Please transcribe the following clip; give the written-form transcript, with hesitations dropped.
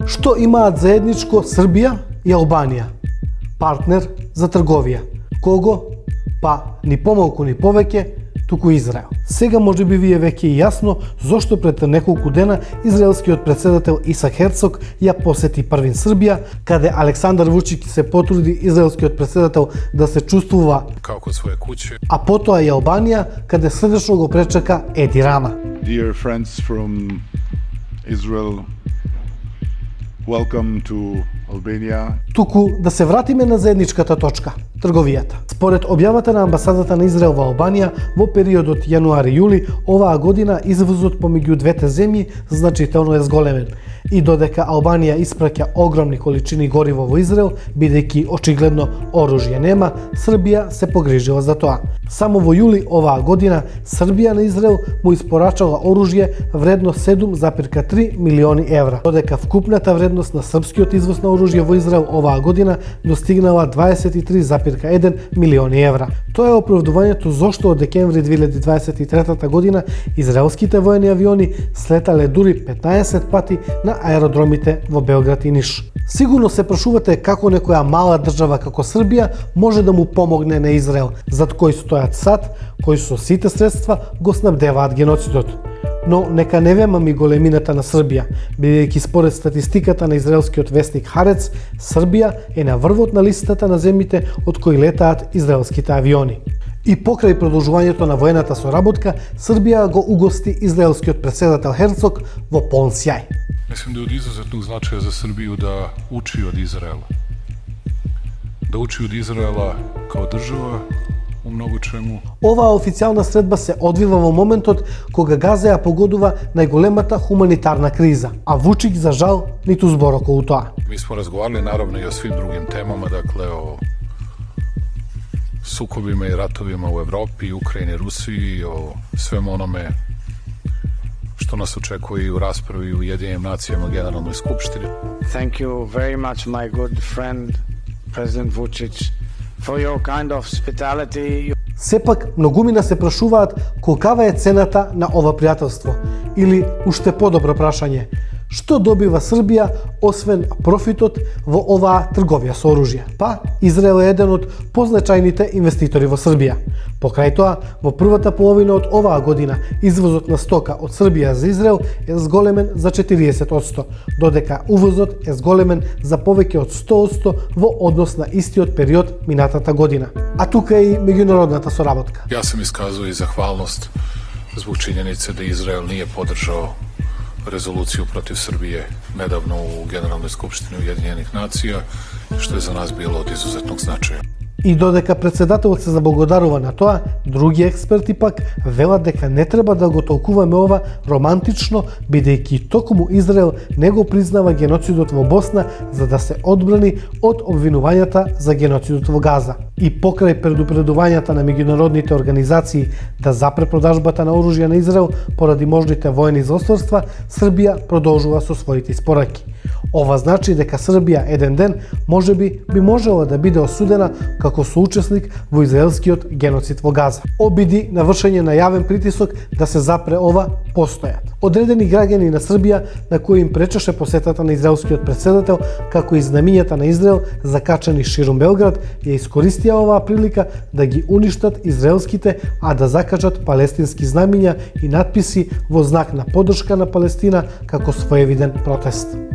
Што имаат заедничко Србија и Албанија? Партнер за трговија. Кого? Па ни помалку ни повеќе, туку Израел. Сега може би ви е веќе и јасно зошто пред неколку дена израелскиот председател Исак Херцог ја посети првин Србија, каде Александар Вучич се потруди израелскиот председател да се чувствува како своје куќе. А потоа и Албанија, каде срдечно го пречака Еди Рама. Dear friends from Israel, welcome to Albania. Туку да се вратиме на заедничката точка – трговијата. Според објавата на амбасадата на Израел во Албанија, во периодот јануари-јули оваа година извозот помеѓу двете земји значително е зголемен. И додека Албанија испраќа огромни количини гориво во Израел, бидејќи очигледно оружје нема, Србија се погрижила за тоа. Само во јули оваа година Србија на Израел му испорачала оружје вредно 7,3 милиони евра, додека вкупната вредност на српскиот извоз на оружје во Израел оваа година достигнала 23,1 милиони евра. Тоа е оправдувањето зошто од декември 2023 година израелските воени авиони слетале дури 15 пати на аеродромите во Белград и Ниш. Сигурно се прашувате како некоја мала држава како Србија може да му помогне на Израел, зад кој стојат САД, кои со сите средства го снабдеваат геноцидот. Но нека не вемам и големината на Србија, бидејќи според статистиката на израелскиот вестник Харец, Србија е на врвот на листата на земјите од кои летаат израелските авиони. И покрај продолжувањето на воената соработка, Србија го угости израелскиот председател Херцог во полн сјај. Мислим да е од изузетног значаја за Србију да учи од Израела. Да учи од Израела као држава у многу чему. Оваа официјална средба се одвива во моментот кога Газа ја погодува најголемата хуманитарна криза, а Вучич за жал ниту збор околу тоа. Mi smo razgovarali naravno i o svim drugim temama, dakle o sukobima i ratovima u Evropi, Ukrajini, Rusiji, o svemu onome što nas očekuje i u raspravi u Ujedinjenim nacijama Generalnoj skupštini. Thank you very much, my good friend, President Vučić, for your kind of hospitality. Сепак, многумина се прашуваат колкава е цената на ова пријателство, или уште подобро прашање, што добива Србија освен профитот во оваа трговија со оружје? Па, Израел е еден од позначајните инвеститори во Србија. Покрај тоа, во првата половина од оваа година извозот на стока од Србија за Израел е зголемен за 40%, додека увозот е зголемен за повеќе од 100% во однос на истиот период минатата година. А тука е и меѓународната соработка. Ja sam iskazao i zahvalnost zbog činjenice da Izrael nije podržao rezoluciju protiv Srbije nedavno u Generalnoj skupštini Ujedinjenih nacija, što je za nas bilo od izuzetnog značaja. И додека председателот се заблагодарува на тоа, други експерти пак велат дека не треба да го толкуваме ова романтично, бидејќи токму Израел не го признава геноцидот во Босна за да се одбрани од обвинувањата за геноцидот во Газа. И покрај предупредувањата на меѓународните организации да запре продажбата на оружје на Израел поради можните воени злосторства, Србија продолжува со своите испораки. Ова значи дека Србија еден ден можеби би можела да биде осудена како соучесник во израелскиот геноцид во Газа. Обиди на вршење на јавен притисок да се запре ова постојат. Одредени граѓани на Србија на кои им пречеше посетата на израелскиот председател, како и знамињата на Израел закачани ширум Белград, ја искористија оваа прилика да ги уништат израелските, а да закачат палестински знамиња и натписи во знак на поддршка на Палестина како своевиден протест.